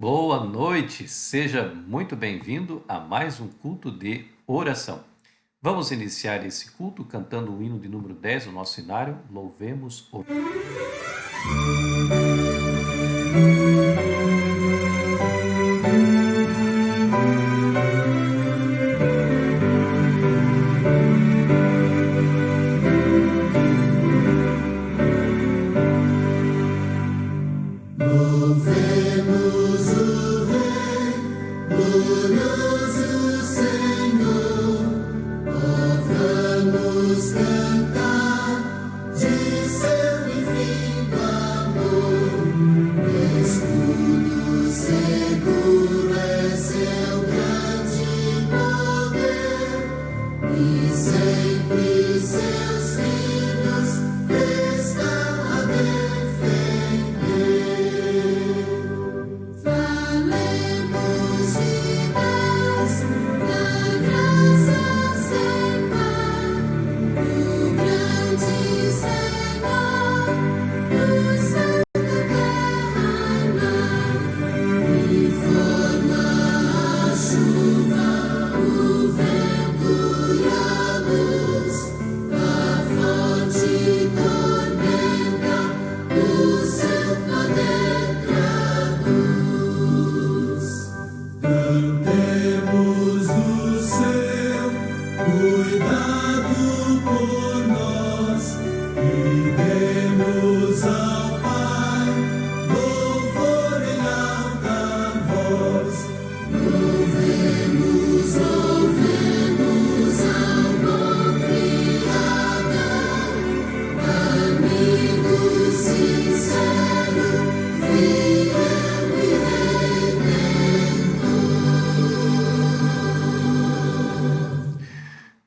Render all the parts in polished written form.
Boa noite, seja muito bem-vindo a mais um culto de oração. Vamos iniciar esse culto cantando o hino de número 10 do nosso cenário, Louvemos o...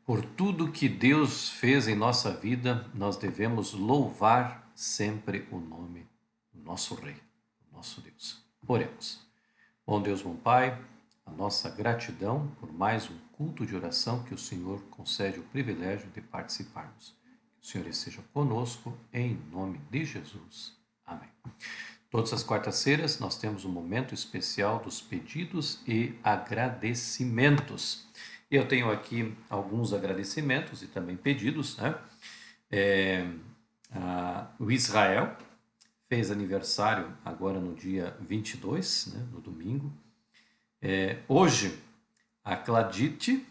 Por tudo que Deus fez em nossa vida, nós devemos louvar sempre o nome do nosso Rei, do nosso Deus. Oremos. Bom Deus, bom Pai, a nossa gratidão por mais um culto de oração que o Senhor concede o privilégio de participarmos. Que o Senhor esteja conosco, em nome de Jesus. Amém. Todas as quartas-feiras nós temos um momento especial dos pedidos e agradecimentos. Eu tenho aqui alguns agradecimentos e também pedidos, né? O Israel fez aniversário agora no dia 22, né, no domingo. Hoje, a Cladite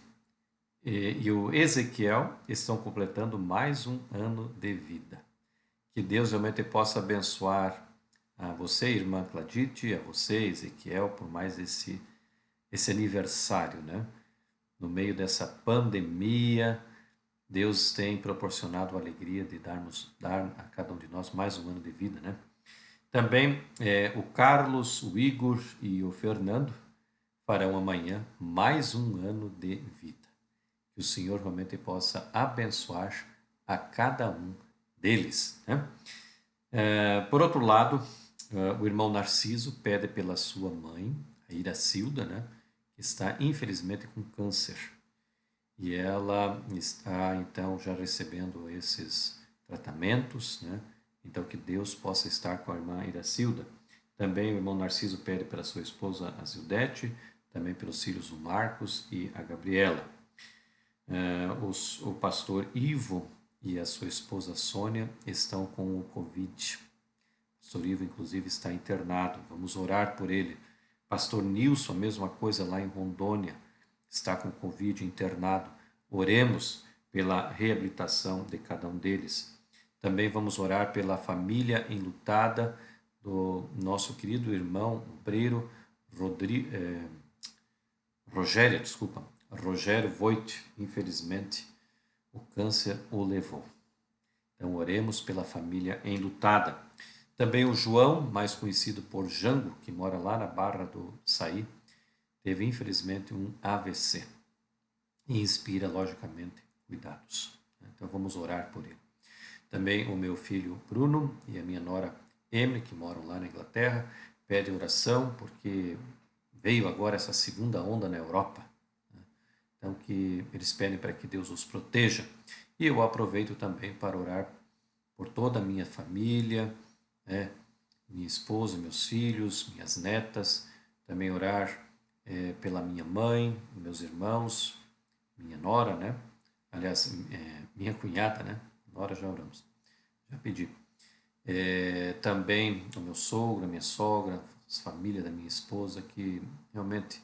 e o Ezequiel estão completando mais um ano de vida. Que Deus realmente possa abençoar a você, irmã Cladite, a você, Ezequiel, por mais esse aniversário, né? No meio dessa pandemia, Deus tem proporcionado a alegria de dar a cada um de nós mais um ano de vida, né? Também o Carlos, o Igor e o Fernando farão amanhã mais um ano de vida. Que o Senhor realmente possa abençoar a cada um deles, né? Por outro lado, o irmão Narciso pede pela sua mãe, a Iracilda, né? Que está infelizmente com câncer. E ela está então já recebendo esses tratamentos, né? Então que Deus possa estar com a irmã Iracilda. Também o irmão Narciso pede pela sua esposa a Zildete, também pelos filhos o Marcos e a Gabriela. O pastor Ivo e a sua esposa Sônia estão com o Covid. O pastor Ivo, inclusive, está internado. Vamos orar por ele. Pastor Nilson, a mesma coisa lá em Rondônia, está com Covid internado. Oremos pela reabilitação de cada um deles. Também vamos orar pela família enlutada do nosso querido irmão obreiro Rogério Voigt. Infelizmente, o câncer o levou. Então, oremos pela família enlutada. Também o João, mais conhecido por Jango, que mora lá na Barra do Saí, teve infelizmente um AVC e inspira, logicamente, cuidados. Então vamos orar por ele. Também o meu filho Bruno e a minha nora Emily, que moram lá na Inglaterra, pedem oração porque veio agora essa segunda onda na Europa. Então que eles pedem para que Deus os proteja. E eu aproveito também para orar por toda a minha família, minha esposa, meus filhos, minhas netas, também orar pela minha mãe, meus irmãos, minha nora, né? Aliás, minha cunhada, né? Nora já oramos, já pedi. Também o meu sogro, a minha sogra, as famílias da minha esposa, que realmente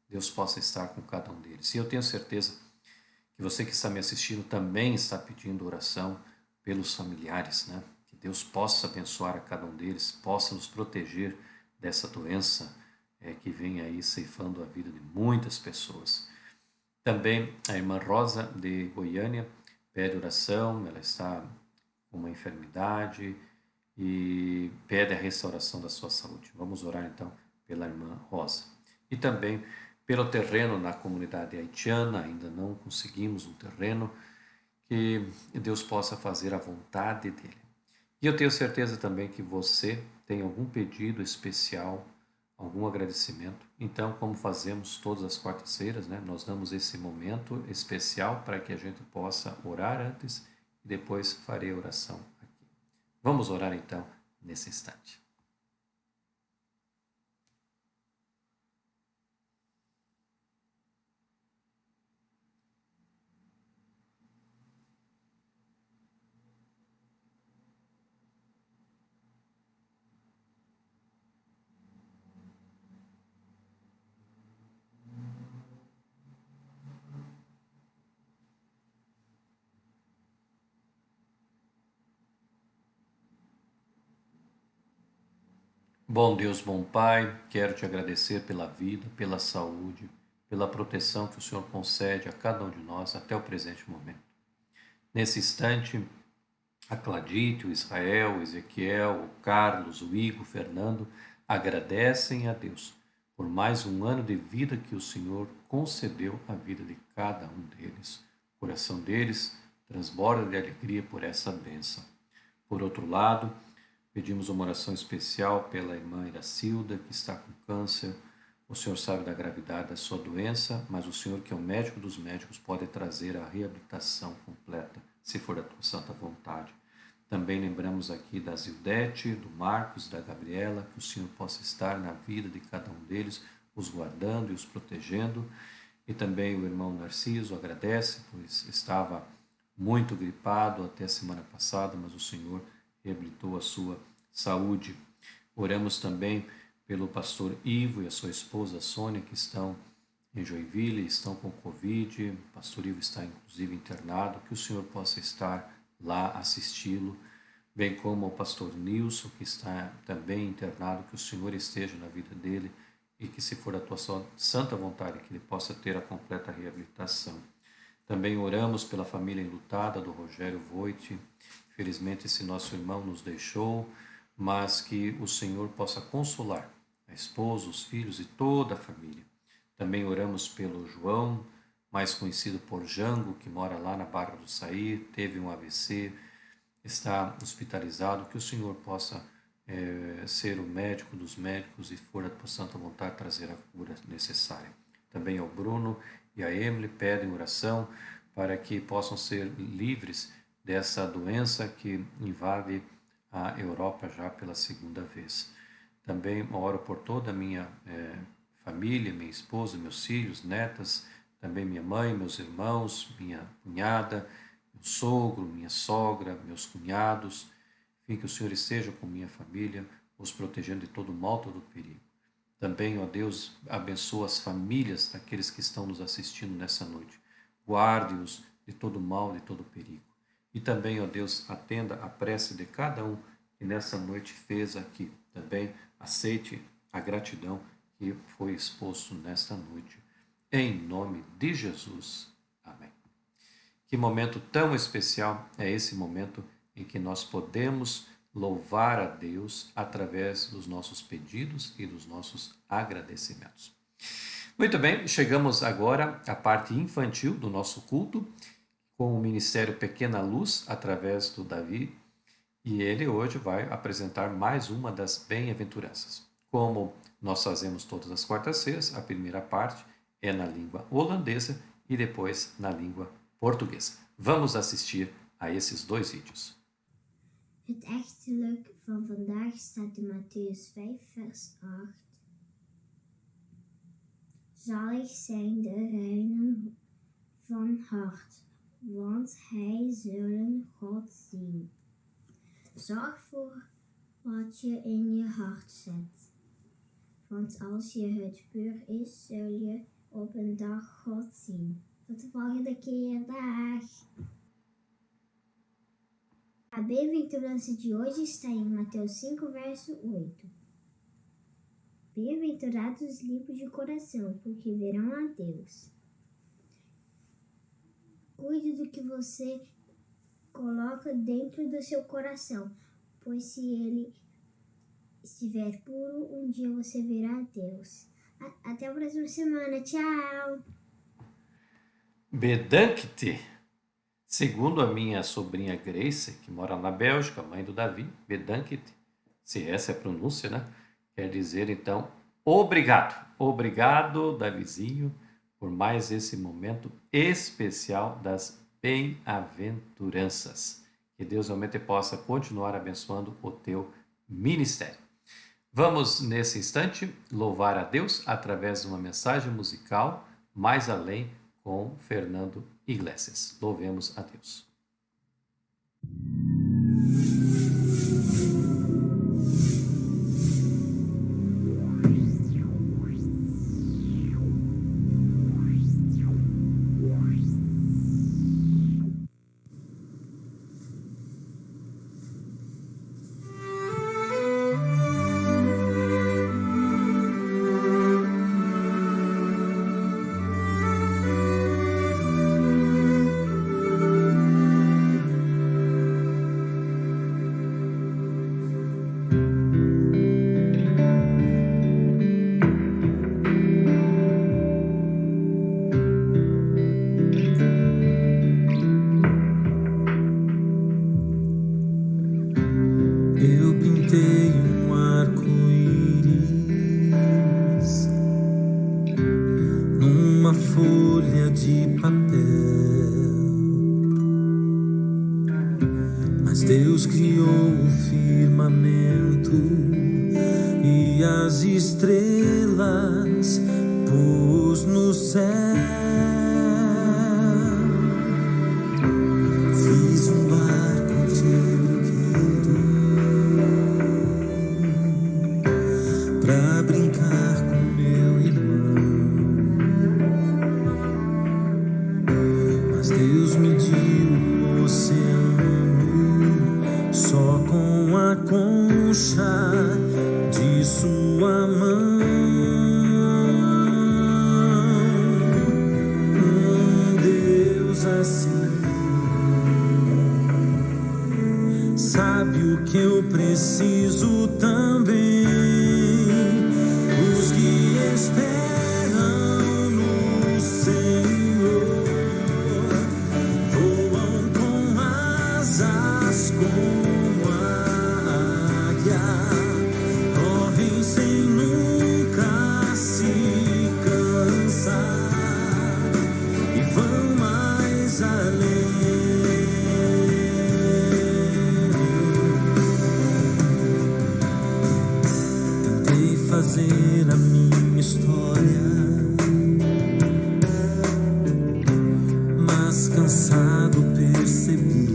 Deus possa estar com cada um deles. E eu tenho certeza que você que está me assistindo também está pedindo oração pelos familiares, né? Que Deus possa abençoar a cada um deles, possa nos proteger dessa doença que vem aí ceifando a vida de muitas pessoas. Também a irmã Rosa de Goiânia pede oração, ela está com uma enfermidade e pede a restauração da sua saúde. Vamos orar então pela irmã Rosa. E também pelo terreno na comunidade haitiana, ainda não conseguimos um terreno, que Deus possa fazer a vontade dele. E eu tenho certeza também que você tem algum pedido especial, algum agradecimento. Então, como fazemos todas as quartas-feiras, né, nós damos esse momento especial para que a gente possa orar antes e depois farei a oração aqui. Vamos orar então nesse instante. Bom Deus, bom Pai, quero te agradecer pela vida, pela saúde, pela proteção que o Senhor concede a cada um de nós até o presente momento. Nesse instante, a Cladite, o Israel, o Ezequiel, o Carlos, o Igor, o Fernando agradecem a Deus por mais um ano de vida que o Senhor concedeu à vida de cada um deles. O coração deles transborda de alegria por essa bênção. Por outro lado, pedimos uma oração especial pela irmã Iracilda, que está com câncer. O Senhor sabe da gravidade da sua doença, mas o Senhor, que é o médico dos médicos, pode trazer a reabilitação completa, se for da tua santa vontade. Também lembramos aqui da Zildete, do Marcos, da Gabriela, que o Senhor possa estar na vida de cada um deles, os guardando e os protegendo. E também o irmão Narciso agradece, pois estava muito gripado até a semana passada, mas o Senhor reabilitou a sua saúde. Oramos também pelo pastor Ivo e a sua esposa Sônia, que estão em Joinville, estão com Covid. O pastor Ivo está inclusive internado, que o Senhor possa estar lá assisti-lo, bem como o pastor Nilson, que está também internado, que o Senhor esteja na vida dele e que, se for a tua santa vontade, que ele possa ter a completa reabilitação. Também oramos pela família enlutada do Rogério Voit. Felizmente esse nosso irmão nos deixou, mas que o Senhor possa consolar a esposa, os filhos e toda a família. Também oramos pelo João, mais conhecido por Jango, que mora lá na Barra do Saí, teve um AVC, está hospitalizado, que o Senhor possa ser o médico dos médicos e, for a tua santa vontade, trazer a cura necessária. Também ao Bruno e a Emily pedem oração para que possam ser livres dessa doença que invade a Europa já pela segunda vez. Também oro por toda a minha família, minha esposa, meus filhos, netas, também minha mãe, meus irmãos, minha cunhada, meu sogro, minha sogra, meus cunhados. Enfim, que o Senhor esteja com minha família, os protegendo de todo mal, todo perigo. Também, ó Deus, abençoa as famílias daqueles que estão nos assistindo nessa noite. Guarde-os de todo mal, de todo perigo. E também, ó Deus, atenda a prece de cada um que nessa noite fez aqui. Também aceite a gratidão que foi exposto nesta noite. Em nome de Jesus. Amém. Que momento tão especial é esse momento em que nós podemos louvar a Deus através dos nossos pedidos e dos nossos agradecimentos. Muito bem, chegamos agora à parte infantil do nosso culto, com o Ministério Pequena Luz, através do Davi, e ele hoje vai apresentar mais uma das bem-aventuranças. Como nós fazemos todas as quartas-feiras, a primeira parte é na língua holandesa e depois na língua portuguesa. Vamos assistir a esses dois vídeos. Het echtelijk van vandaag staat in Mattheüs 5, vers 8. zal ik zijn de reinen van hart, want hij zullen God zien. Zorg voor wat je in je hart zet, want als je het puur is, zul je op een dag God zien. Tot de volgende keer, dag! A bem-aventurança de hoje está em Mateus 5, verso 8. Bem-aventurados os limpos de coração, porque verão a Deus. Cuide do que você coloca dentro do seu coração, pois se ele estiver puro, um dia você verá a Deus. Até a próxima semana. Tchau! Bedanke-te. Segundo a minha sobrinha Grace, que mora na Bélgica, mãe do Davi, bedanke-te, se essa é a pronúncia, né? Quer dizer, então, obrigado. Obrigado, Davizinho, por mais esse momento especial das bem-aventuranças. Que Deus realmente possa continuar abençoando o teu ministério. Vamos, nesse instante, louvar a Deus através de uma mensagem musical, Mais Além, com Fernando Iglesias. Louvemos a Deus. Folha de papel, mas Deus criou o firmamento e as estrelas pôs no céu. Fiz um barco de brinquedo pra brincar com meu irmão. Deus mediu o oceano só com a concha de sua mão. Deus assim sabe o que eu preciso também. Os que esperam no Senhor como a águia, correm sem nunca se cansar e vão mais além. Tentei fazer a minha história, mas cansado percebi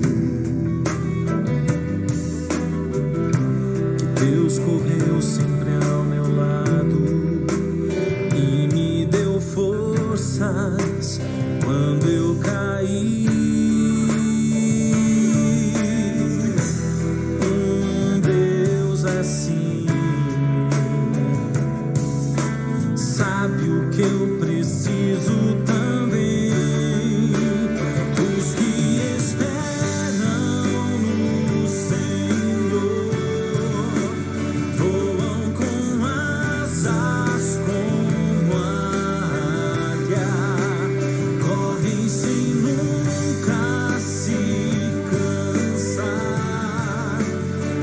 Deus correu sempre ao meu lado e me deu forças quando eu caí. Deus assim sabe o que eu preciso também. Os que esperam no Senhor voam com asas como a águia, correm sem nunca se cansar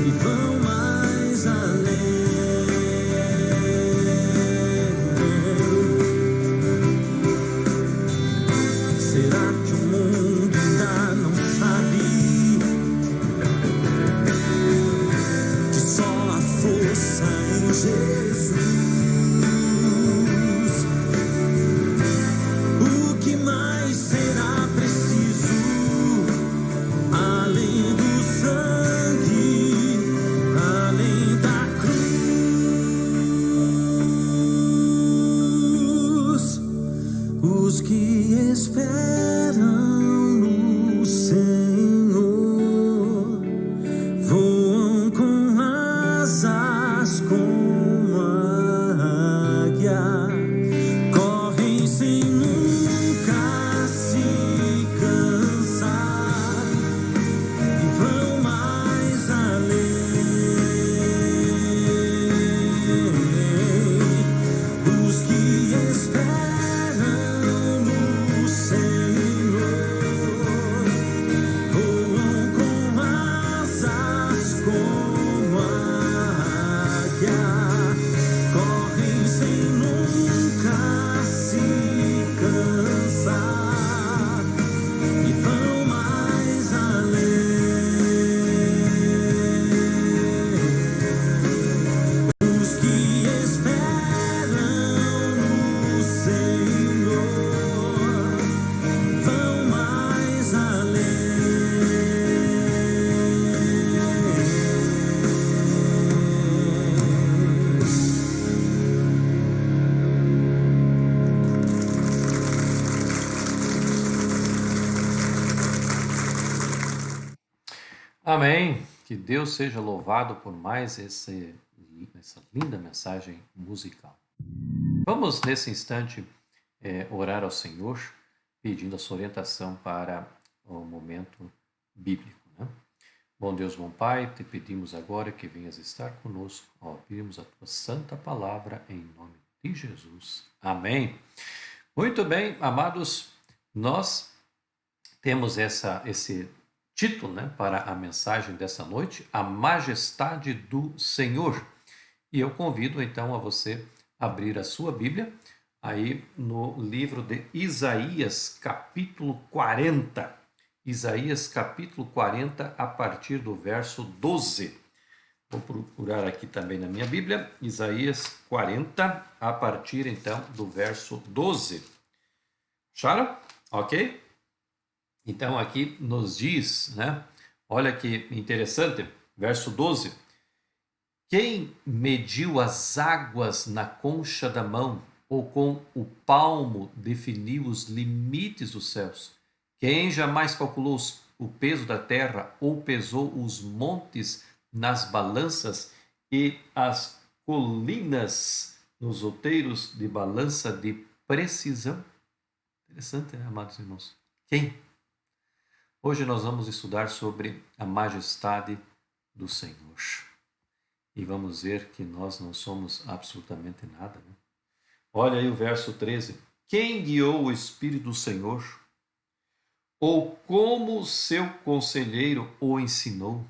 e vão mais além. Será que o mundo ainda não sabe que só a força em Jesus águia, correm sem nunca se cansar e vão mais além. Os que esperam no Senhor vão mais além. Amém. Que Deus seja louvado por mais essa linda mensagem musical. Vamos, nesse instante, orar ao Senhor, pedindo a sua orientação para o momento bíblico, né? Bom Deus, bom Pai, te pedimos agora que venhas estar conosco ao ouvirmos a tua santa palavra em nome de Jesus. Amém. Muito bem, amados, nós temos esse título, né, para a mensagem dessa noite, A Majestade do Senhor. E eu convido então a você abrir a sua Bíblia aí no livro de Isaías, capítulo 40. Isaías, capítulo 40, a partir do verso 12. Vou procurar aqui também na minha Bíblia, Isaías 40, a partir então do verso 12. Acharam? Ok? Então aqui nos diz, né? Olha que interessante, verso 12. Quem mediu as águas na concha da mão, ou com o palmo definiu os limites dos céus? Quem jamais calculou o peso da terra, ou pesou os montes nas balanças e as colinas nos outeiros de balança de precisão? Interessante, né, amados irmãos? Quem? Hoje nós vamos estudar sobre a majestade do Senhor. E vamos ver que nós não somos absolutamente nada, né? Olha aí o verso 13. Quem guiou o Espírito do Senhor? Ou como seu conselheiro o ensinou?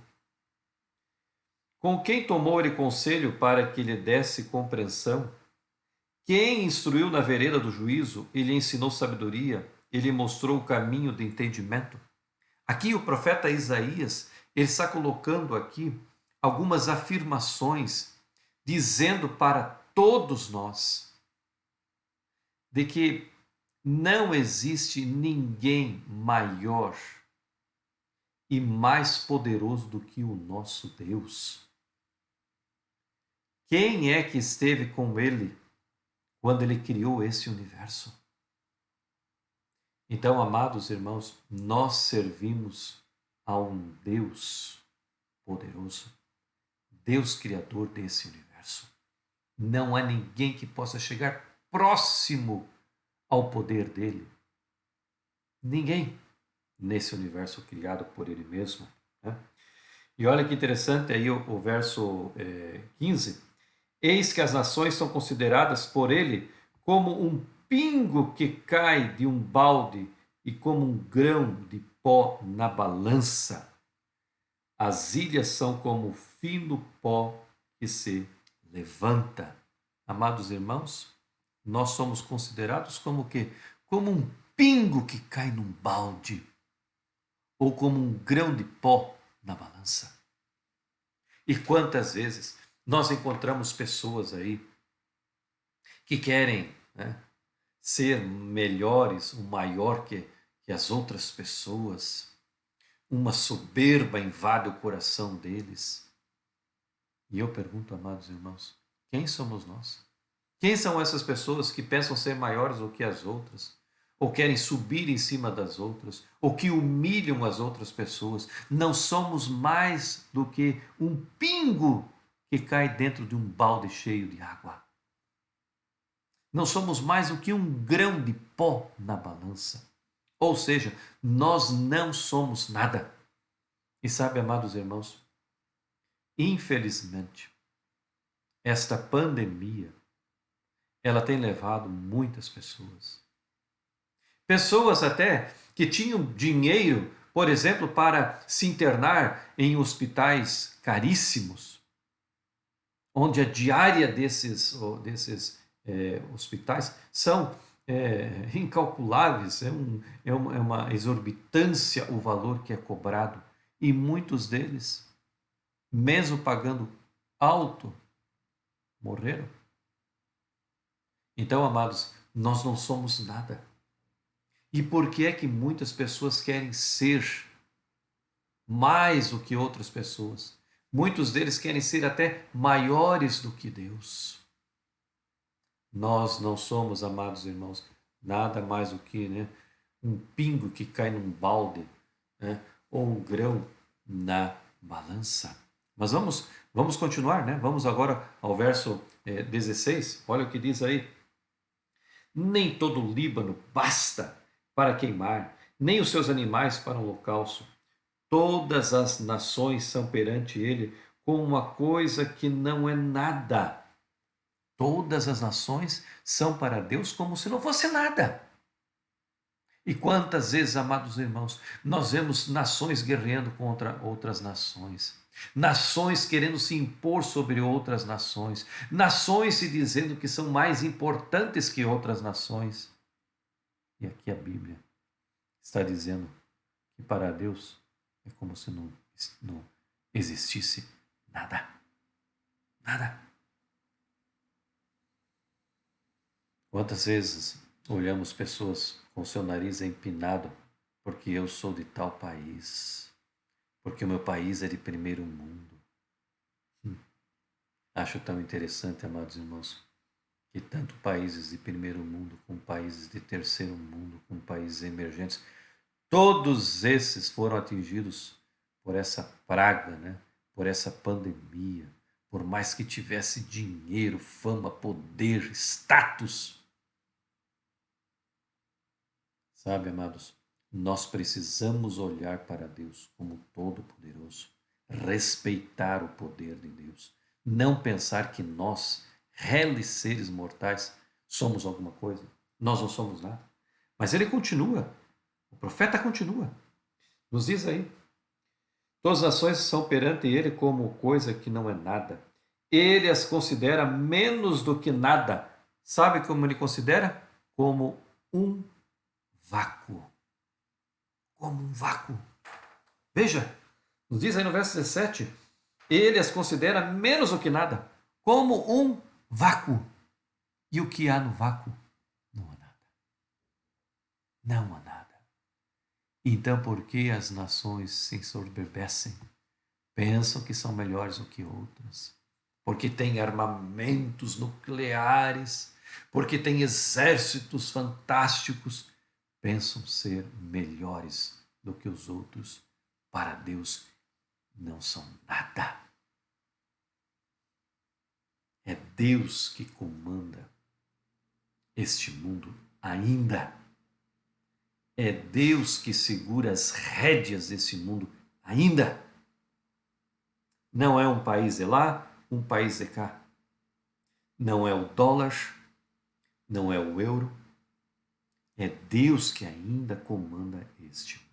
Com quem tomou ele conselho para que lhe desse compreensão? Quem instruiu na vereda do juízo e lhe ensinou sabedoria? E lhe mostrou o caminho de entendimento? Aqui o profeta Isaías, ele está colocando aqui algumas afirmações, dizendo para todos nós de que não existe ninguém maior e mais poderoso do que o nosso Deus. Quem é que esteve com ele quando ele criou esse universo? Então, amados irmãos, nós servimos a um Deus poderoso, Deus criador desse universo. Não há ninguém que possa chegar próximo ao poder dele. Ninguém nesse universo criado por ele mesmo, né? E olha que interessante aí o verso 15. Eis que as nações são consideradas por ele como um pingo que cai de um balde e como um grão de pó na balança. As ilhas são como fino pó que se levanta. Amados irmãos, nós somos considerados como o quê? Como um pingo que cai num balde ou como um grão de pó na balança. E quantas vezes nós encontramos pessoas aí que querem, né, ser melhores, o maior que as outras pessoas. Uma soberba invade o coração deles. E eu pergunto, amados irmãos, quem somos nós? Quem são essas pessoas que pensam ser maiores do que as outras? Ou querem subir em cima das outras? Ou que humilham as outras pessoas? Não somos mais do que um pingo que cai dentro de um balde cheio de água. Não somos mais do que um grão de pó na balança. Ou seja, nós não somos nada. E sabe, amados irmãos, infelizmente, esta pandemia, ela tem levado muitas pessoas. Pessoas até que tinham dinheiro por exemplo, para se internar em hospitais caríssimos, onde a diária desses hospitais são incalculáveis, é uma exorbitância o valor que é cobrado. E muitos deles, mesmo pagando alto, morreram. Então, amados, nós não somos nada. E por que é que muitas pessoas querem ser mais do que outras pessoas? Muitos deles querem ser até maiores do que Deus. Nós não somos, amados irmãos, nada mais do que um pingo que cai num balde, ou um grão na balança. Mas vamos continuar, né? Vamos agora ao verso 16. Olha o que diz aí. Nem todo o Líbano basta para queimar, nem os seus animais para um holocausto. Todas as nações são perante ele como uma coisa que não é nada. Todas as nações são para Deus como se não fosse nada. E quantas vezes, amados irmãos, nós vemos nações guerreando contra outras nações, nações querendo se impor sobre outras nações, nações se dizendo que são mais importantes que outras nações. E aqui a Bíblia está dizendo que para Deus é como se não existisse nada. Nada. Quantas vezes olhamos pessoas com seu nariz empinado porque eu sou de tal país, porque o meu país é de primeiro mundo. Acho tão interessante, amados irmãos, que tanto países de primeiro mundo, como países de terceiro mundo, como países emergentes, todos esses foram atingidos por essa praga, por essa pandemia, por mais que tivesse dinheiro, fama, poder, status. Sabe, amados, nós precisamos olhar para Deus como Todo-Poderoso, respeitar o poder de Deus, não pensar que nós, reles seres mortais, somos alguma coisa. Nós não somos nada. Mas ele continua, o profeta continua, nos diz aí, todas as nações são perante ele como coisa que não é nada. Ele as considera menos do que nada. Sabe como ele considera? Como um vácuo. Como um vácuo. Veja, nos diz aí no verso 17, ele as considera menos do que nada, como um vácuo. E o que há no vácuo? Não há nada. Não há nada. Então, por que as nações se ensoberbecem? Pensam que são melhores do que outras. Porque têm armamentos nucleares, porque têm exércitos fantásticos, pensam ser melhores do que os outros. Para Deus não são nada. É Deus que comanda este mundo ainda. É Deus que segura as rédeas desse mundo ainda. Não é um país de lá, um país de cá. Não é o dólar, não é o euro. É Deus que ainda comanda este mundo.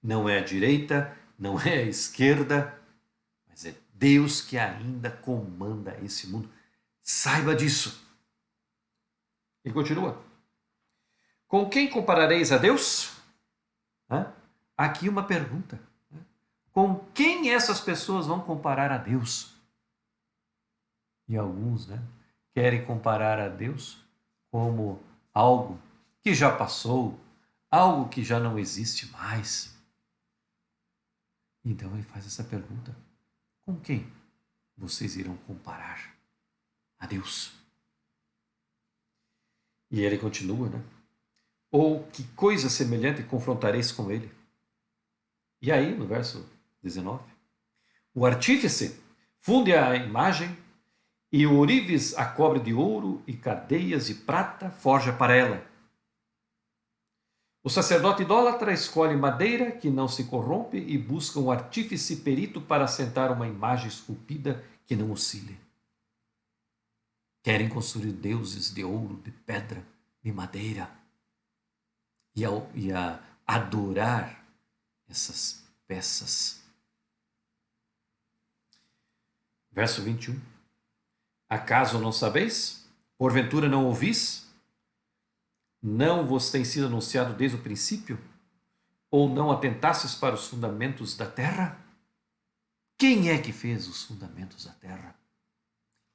Não é a direita, não é a esquerda, mas é Deus que ainda comanda esse mundo. Saiba disso. E continua. Com quem comparareis a Deus? Aqui uma pergunta. Com quem essas pessoas vão comparar a Deus? E alguns querem comparar a Deus como algo que já passou, algo que já não existe mais. Então ele faz essa pergunta. Com quem vocês irão comparar a Deus? E ele continua, Ou que coisa semelhante confrontareis com ele? E aí, no verso 19, o artífice funde a imagem e o ourives a cobre de ouro e cadeias de prata forja para ela. O sacerdote idólatra escolhe madeira que não se corrompe e busca um artífice perito para assentar uma imagem esculpida que não oscile. Querem construir deuses de ouro, de pedra, de madeira e a adorar essas peças. Verso 21. Acaso não sabeis? Porventura não ouvis? Não vos tem sido anunciado desde o princípio? Ou não atentastes para os fundamentos da terra? Quem é que fez os fundamentos da terra?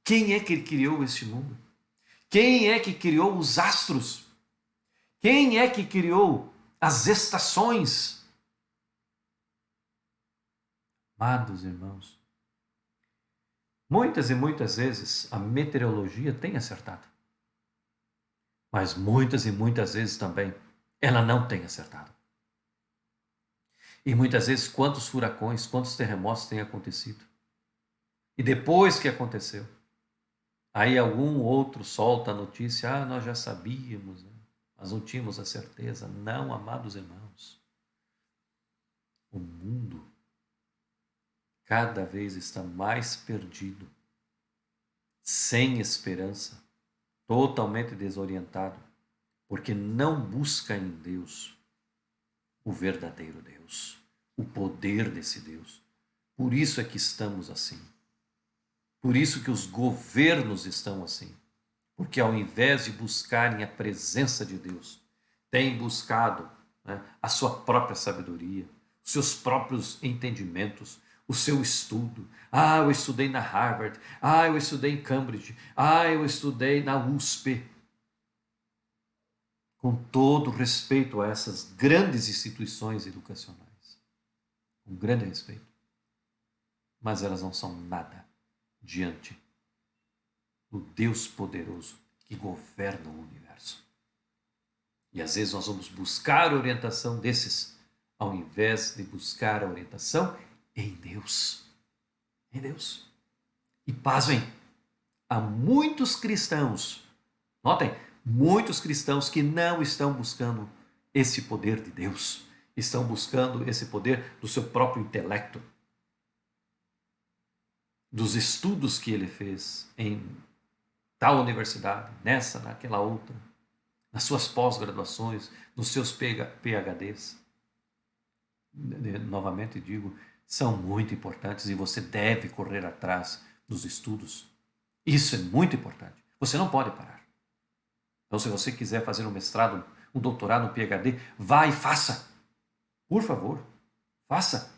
Quem é que criou este mundo? Quem é que criou os astros? Quem é que criou as estações? Amados irmãos, muitas e muitas vezes a meteorologia tem acertado. Mas muitas e muitas vezes também ela não tem acertado. E muitas vezes quantos furacões, quantos terremotos têm acontecido. E depois que aconteceu, aí algum outro solta a notícia, nós já sabíamos, né? Mas não tínhamos a certeza. Não, amados irmãos. O mundo cada vez está mais perdido, sem esperança, totalmente desorientado, porque não busca em Deus o verdadeiro Deus, o poder desse Deus. Por isso é que estamos assim. Por isso que os governos estão assim. Porque ao invés de buscarem a presença de Deus, têm buscado, né, a sua própria sabedoria, os seus próprios entendimentos, o seu estudo. Eu estudei na Harvard. Eu estudei em Cambridge. Eu estudei na USP. Com todo respeito a essas grandes instituições educacionais. Com grande respeito. Mas elas não são nada diante do Deus poderoso que governa o universo. E às vezes nós vamos buscar a orientação desses, ao invés de buscar a orientação em Deus. Em Deus. E pasmem, há muitos cristãos, notem, muitos cristãos que não estão buscando esse poder de Deus, estão buscando esse poder do seu próprio intelecto, dos estudos que ele fez em tal universidade, nessa, naquela outra, nas suas pós-graduações, nos seus PhDs. Novamente digo, são muito importantes e você deve correr atrás dos estudos. Isso é muito importante. Você não pode parar. Então, se você quiser fazer um mestrado, um doutorado, um PhD, vá e faça. Por favor, faça.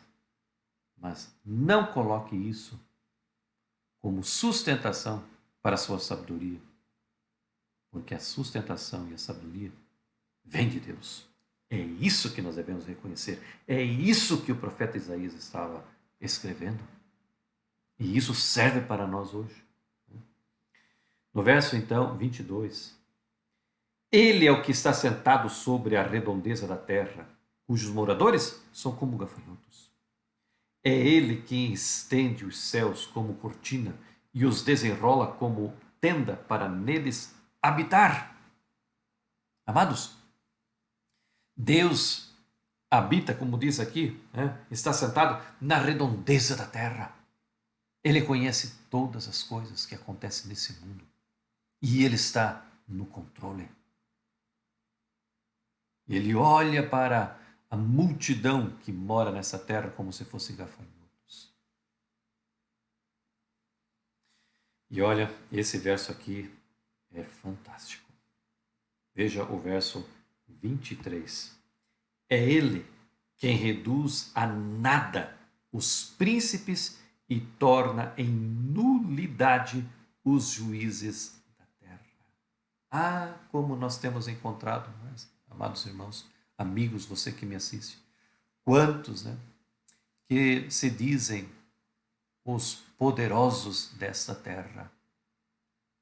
Mas não coloque isso como sustentação para a sua sabedoria. Porque a sustentação e a sabedoria vem de Deus. É isso que nós devemos reconhecer. É isso que o profeta Isaías estava escrevendo. E isso serve para nós hoje. No verso, então, 22. Ele é o que está sentado sobre a redondeza da terra, cujos moradores são como gafanhotos. É ele quem estende os céus como cortina e os desenrola como tenda para neles habitar. Amados, Deus habita, como diz aqui, né? Está sentado na redondeza da terra. Ele conhece todas as coisas que acontecem nesse mundo. E Ele está no controle. Ele olha para a multidão que mora nessa terra como se fossem gafanhotos. E olha, esse verso aqui é fantástico. Veja o verso 23. É Ele quem reduz a nada os príncipes e torna em nulidade os juízes da terra. Como nós temos encontrado, amados irmãos, amigos, você que me assiste, quantos, né, que se dizem os poderosos desta terra.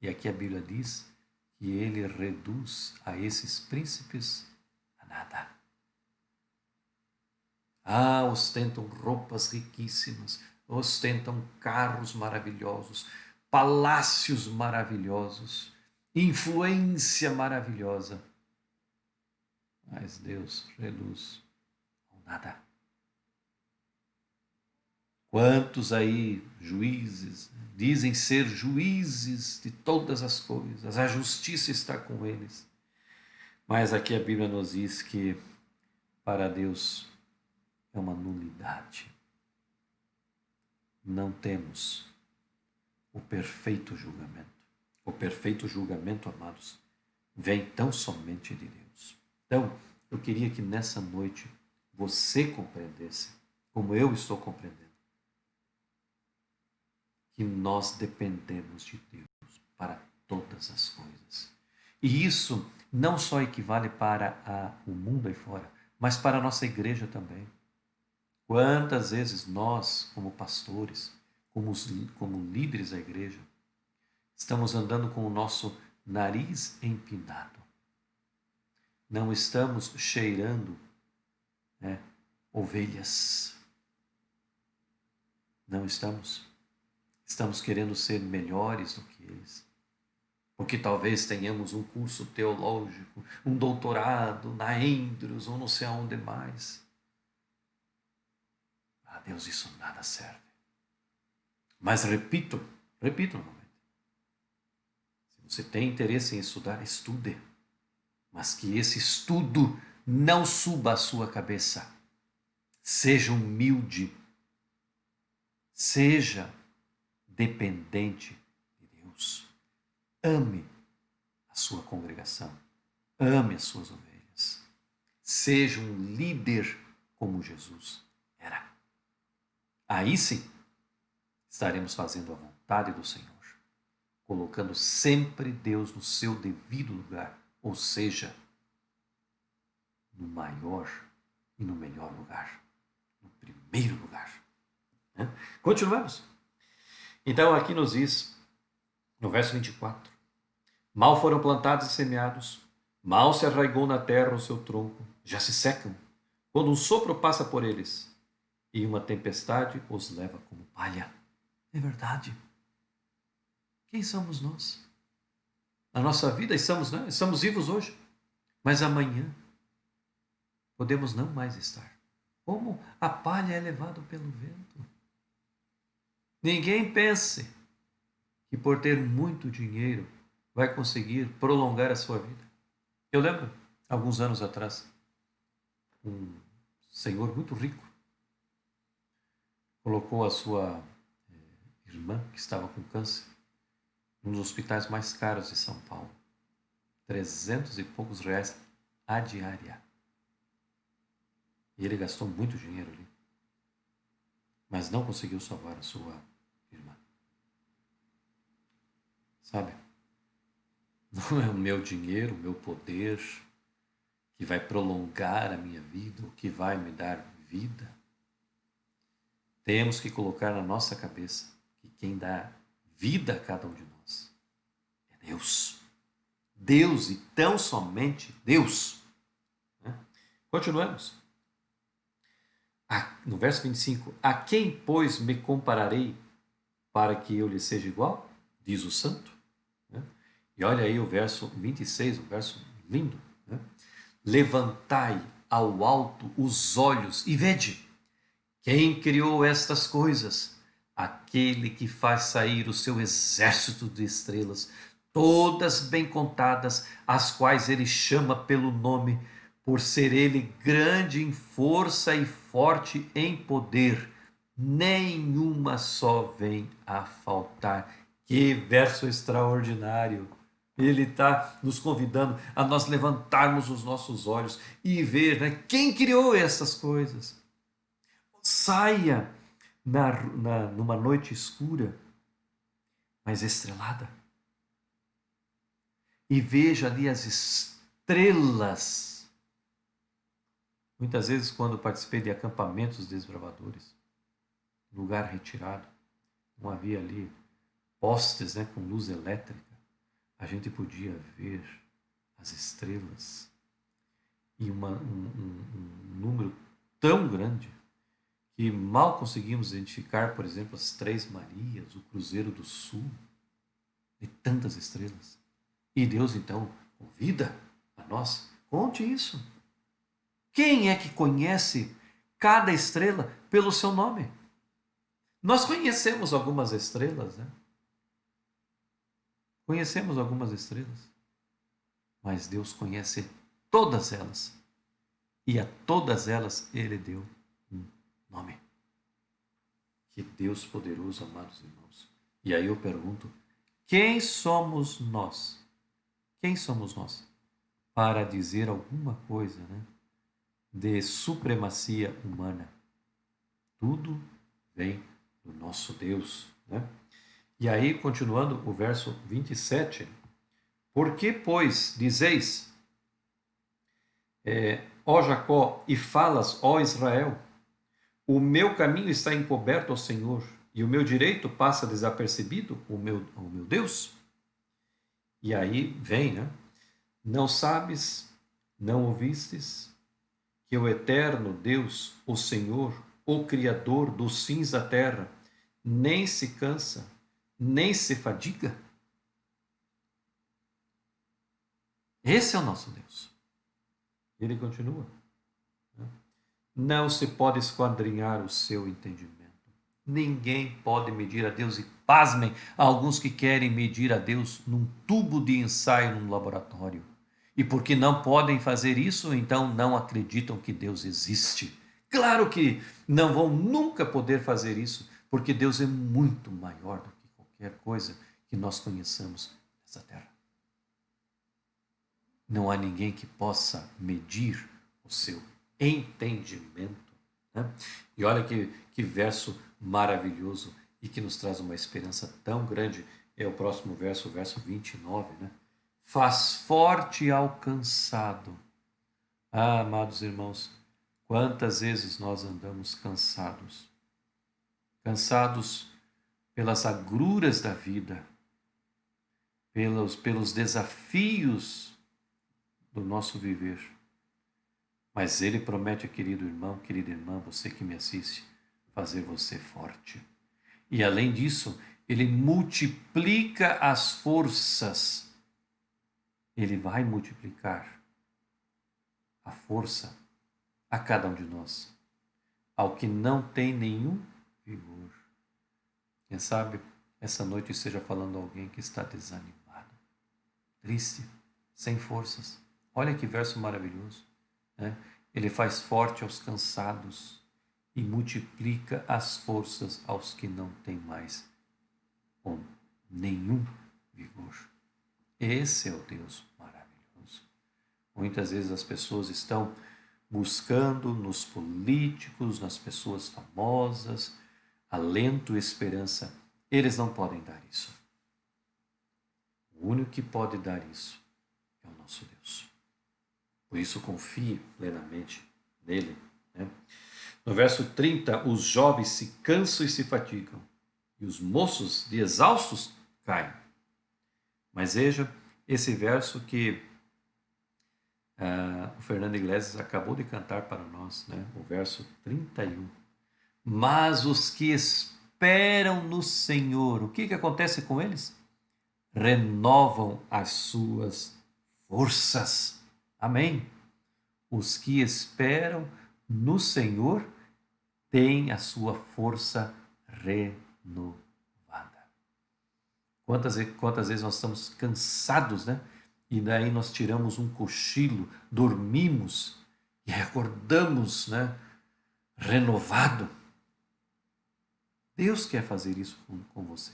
E aqui a Bíblia diz que ele reduz a esses príncipes a nada. Ostentam roupas riquíssimas, ostentam carros maravilhosos, palácios maravilhosos, influência maravilhosa. Mas Deus reduz ao nada. Quantos aí, juízes, dizem ser juízes de todas as coisas, a justiça está com eles. Mas aqui a Bíblia nos diz que para Deus é uma nulidade. Não temos o perfeito julgamento. O perfeito julgamento, amados, vem tão somente de Deus. Então, eu queria que nessa noite você compreendesse, como eu estou compreendendo, que nós dependemos de Deus para todas as coisas. E isso não só equivale para o mundo aí fora, mas para a nossa igreja também. Quantas vezes nós, como pastores, como líderes da igreja, estamos andando com o nosso nariz empinado. Não estamos cheirando ovelhas. Não estamos. Estamos querendo ser melhores do que eles. Porque talvez tenhamos um curso teológico, um doutorado na Andrews ou não sei aonde mais. Para Deus isso nada serve. Mas repito novamente. Se você tem interesse em estudar, estude. Mas que esse estudo não suba à sua cabeça. Seja humilde. Seja dependente de Deus. Ame a sua congregação. Ame as suas ovelhas. Seja um líder como Jesus era. Aí sim, estaremos fazendo a vontade do Senhor, colocando sempre Deus no seu devido lugar, ou seja, no maior e no melhor lugar, no primeiro lugar. Continuamos. Então aqui nos diz, no verso 24, mal foram plantados e semeados, mal se arraigou na terra o seu tronco, já se secam, quando um sopro passa por eles, e uma tempestade os leva como palha. É verdade. Quem somos nós? Na nossa vida estamos vivos hoje, mas amanhã podemos não mais estar. Como a palha é levada pelo vento. Ninguém pense que por ter muito dinheiro vai conseguir prolongar a sua vida. Eu lembro, alguns anos atrás, um senhor muito rico colocou a sua irmã, que estava com câncer, num dos hospitais mais caros de São Paulo. 300 e poucos reais a diária. E ele gastou muito dinheiro ali. Mas não conseguiu salvar a sua irmã. Sabe? Não é o meu dinheiro, o meu poder que vai prolongar a minha vida, o que vai me dar vida. Temos que colocar na nossa cabeça que quem dá vida a cada um de nós é Deus. Deus e tão somente Deus. Continuamos. No verso 25, a quem, pois, me compararei para que eu lhe seja igual? Diz o santo. E olha aí o verso 26, um verso lindo. Levantai ao alto os olhos e vede. Quem criou estas coisas? Aquele que faz sair o seu exército de estrelas, todas bem contadas, as quais ele chama pelo nome, por ser ele grande em força e forte em poder. Nenhuma só vem a faltar. Que verso extraordinário! Ele está nos convidando a nós levantarmos os nossos olhos e ver quem criou essas coisas. Saia numa noite escura, mas estrelada, e veja ali as estrelas. Muitas vezes, quando participei de acampamentos de desbravadores, lugar retirado, não havia ali postes com luz elétrica, a gente podia ver as estrelas e um número tão grande que mal conseguimos identificar, por exemplo, as Três Marias, o Cruzeiro do Sul, de tantas estrelas. E Deus, então, convida a nós, conte isso. Quem é que conhece cada estrela pelo seu nome? Nós conhecemos algumas estrelas, Conhecemos algumas estrelas, mas Deus conhece todas elas. E a todas elas Ele deu um nome. Que Deus poderoso, amados irmãos. E aí eu pergunto, quem somos nós? Quem somos nós para dizer alguma coisa, né, de supremacia humana? Tudo vem do nosso Deus, né? E aí, continuando o verso 27, por que, pois, dizeis, ó Jacó, e falas, ó Israel, o meu caminho está encoberto ao Senhor, e o meu direito passa desapercebido, o meu Deus? E aí vem, né? Não sabes, não ouvistes, que o eterno Deus, o Senhor, o Criador dos fins da terra, nem se cansa, nem se fadiga? Esse é o nosso Deus. Ele continua. Não se pode esquadrinhar o seu entendimento. Ninguém pode medir a Deus. E pasmem, alguns que querem medir a Deus num tubo de ensaio num laboratório. E porque não podem fazer isso, então não acreditam que Deus existe. Claro que não vão nunca poder fazer isso, porque Deus é muito maior do que qualquer coisa que nós conheçamos nessa terra. Não há ninguém que possa medir o seu entendimento, né? E olha que verso maravilhoso e que nos traz uma esperança tão grande. É o próximo verso, o verso 29, né? Faz forte ao cansado. Ah, amados irmãos, quantas vezes nós andamos cansados? Cansados pelas agruras da vida, pelos desafios do nosso viver. Mas Ele promete, querido irmão, querida irmã, você que me assiste, fazer você forte. E além disso, Ele multiplica as forças. Ele vai multiplicar a força a cada um de nós, ao que não tem nenhum vigor. Quem sabe essa noite esteja falando a alguém que está desanimado, triste, sem forças. Olha que verso maravilhoso, né? Ele faz forte aos cansados e multiplica as forças aos que não têm mais com nenhum vigor. Esse é o Deus maravilhoso. Muitas vezes as pessoas estão buscando nos políticos, nas pessoas famosas, alento e esperança. Eles não podem dar isso. O único que pode dar isso é o nosso Deus. Por isso confie plenamente nele, né? No verso 30, os jovens se cansam e se fatigam, e os moços de exaustos caem. Mas veja esse verso que o Fernando Iglesias acabou de cantar para nós, né? O verso 31. Mas os que esperam no Senhor, o que acontece com eles? Renovam as suas forças. Amém? Os que esperam no Senhor têm a sua força renovada. Quantas vezes nós estamos cansados, né? E daí nós tiramos um cochilo, dormimos e acordamos, né? Renovado. Deus quer fazer isso com você.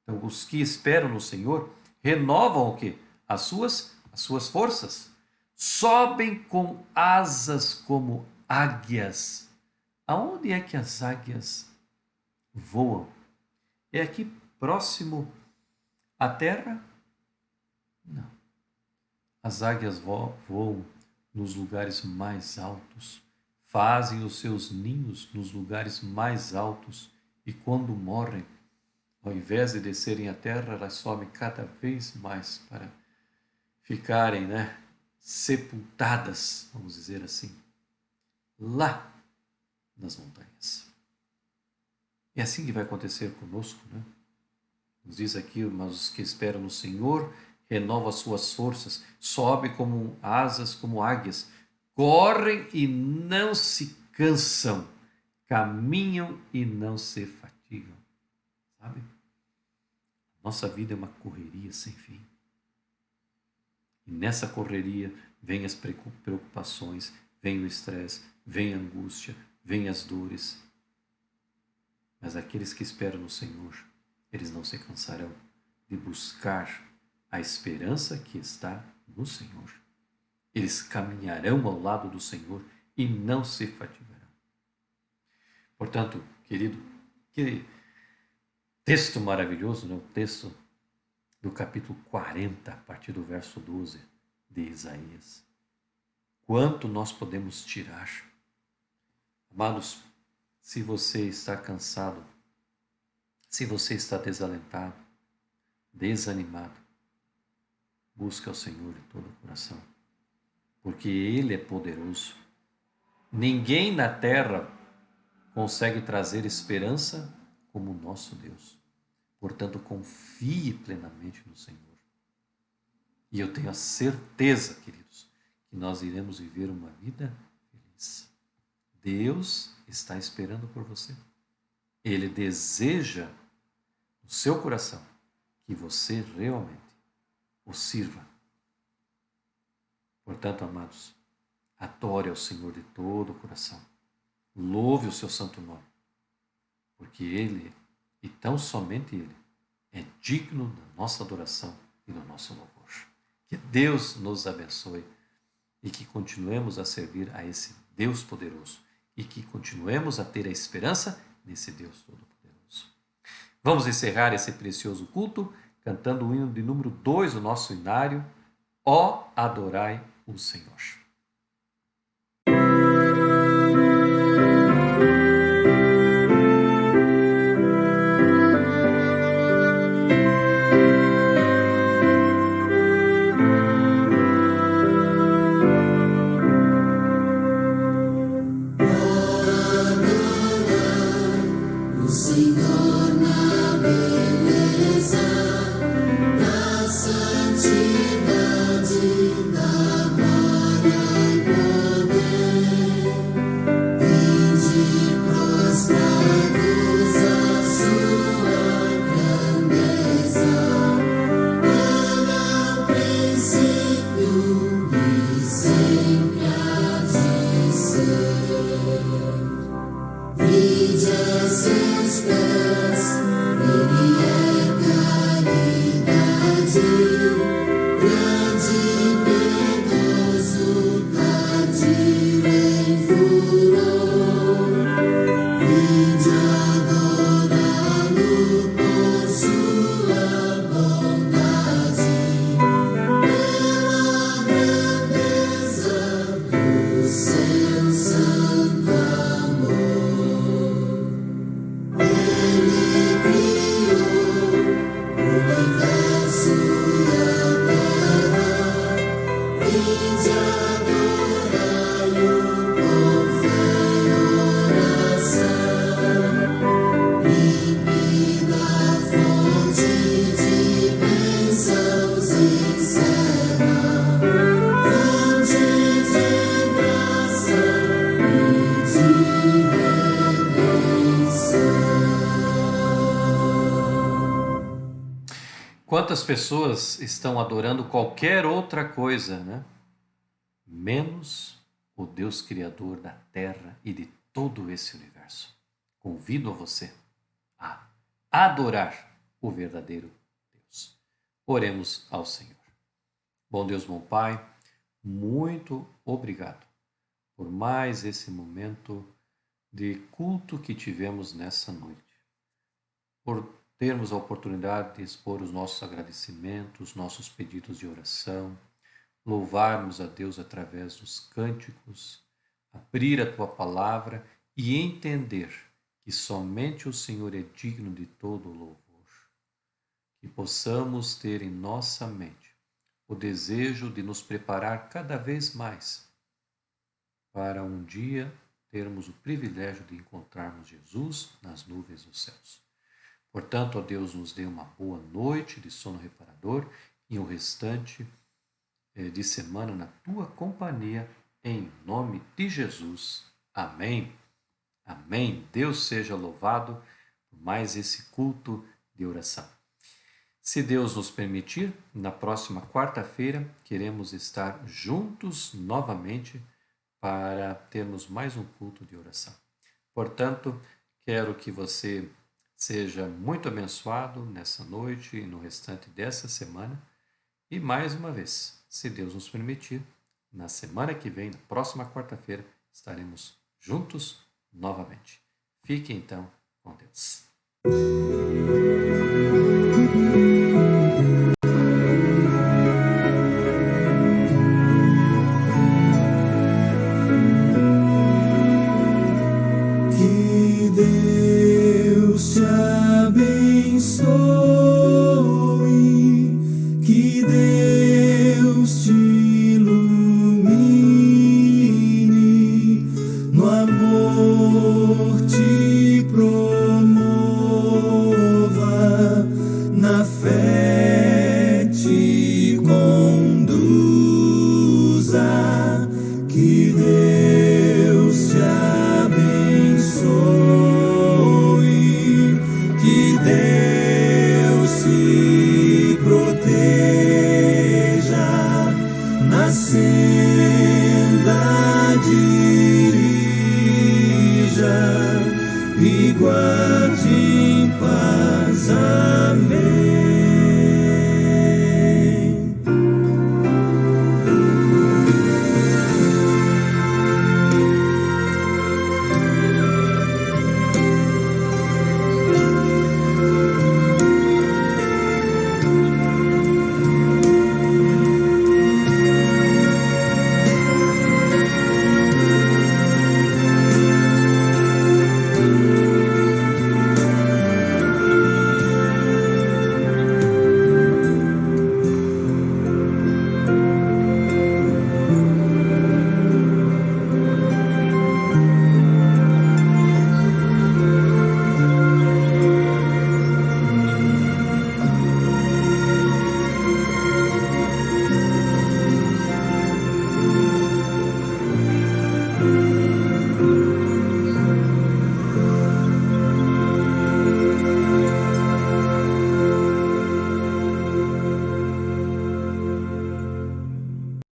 Então, os que esperam no Senhor renovam o quê? As suas forças. Sobem com asas como águias. Aonde é que as águias voam? É aqui próximo à terra? Não. As águias voam nos lugares mais altos, fazem os seus ninhos nos lugares mais altos e quando morrem, ao invés de descerem à terra, elas sobem cada vez mais para ficarem, né, sepultadas, vamos dizer assim, lá nas montanhas. É assim que vai acontecer conosco, né? Nos diz aqui, mas os que esperam no Senhor renovam as suas forças, sobem como asas, como águias, correm e não se cansam, caminham e não se fatigam. Sabe? Nossa vida é uma correria sem fim. E nessa correria vem as preocupações, vem o estresse, vem a angústia, vêm as dores, mas aqueles que esperam no Senhor, eles não se cansarão de buscar a esperança que está no Senhor. Eles caminharão ao lado do Senhor e não se fatigarão. Portanto, querido, que texto maravilhoso, né? O texto do capítulo 40, a partir do verso 12 de Isaías. Quanto nós podemos tirar? Amados, se você está cansado, se você está desalentado, desanimado, busque ao Senhor de todo o coração, porque Ele é poderoso. Ninguém na terra consegue trazer esperança como o nosso Deus. Portanto, confie plenamente no Senhor. E eu tenho a certeza, queridos, que nós iremos viver uma vida feliz. Deus está esperando por você. Ele deseja no seu coração que você realmente o sirva. Portanto, amados, adore ao Senhor de todo o coração. Louve o seu santo nome, porque Ele, e tão somente Ele, é digno da nossa adoração e do nosso louvor. Que Deus nos abençoe e que continuemos a servir a esse Deus poderoso e que continuemos a ter a esperança nesse Deus todo-poderoso. Vamos encerrar esse precioso culto cantando o hino de número 2 do nosso inário, Ó Adorai o Senhor. Quantas pessoas estão adorando qualquer outra coisa, né? Menos o Deus Criador da terra e de todo esse universo. Convido a você a adorar o verdadeiro Deus. Oremos ao Senhor. Bom Deus, bom Pai, muito obrigado por mais esse momento de culto que tivemos nessa noite. Por termos a oportunidade de expor os nossos agradecimentos, nossos pedidos de oração, louvarmos a Deus através dos cânticos, abrir a Tua palavra e entender que somente o Senhor é digno de todo o louvor. Que possamos ter em nossa mente o desejo de nos preparar cada vez mais para um dia termos o privilégio de encontrarmos Jesus nas nuvens dos céus. Portanto, ó Deus, nos dê uma boa noite de sono reparador e o restante de semana na Tua companhia, em nome de Jesus. Amém. Amém. Deus seja louvado por mais esse culto de oração. Se Deus nos permitir, na próxima quarta-feira, queremos estar juntos novamente para termos mais um culto de oração. Portanto, quero que você seja muito abençoado nessa noite e no restante dessa semana. E mais uma vez, se Deus nos permitir, na semana que vem, na próxima quarta-feira, estaremos juntos novamente. Fique então com Deus.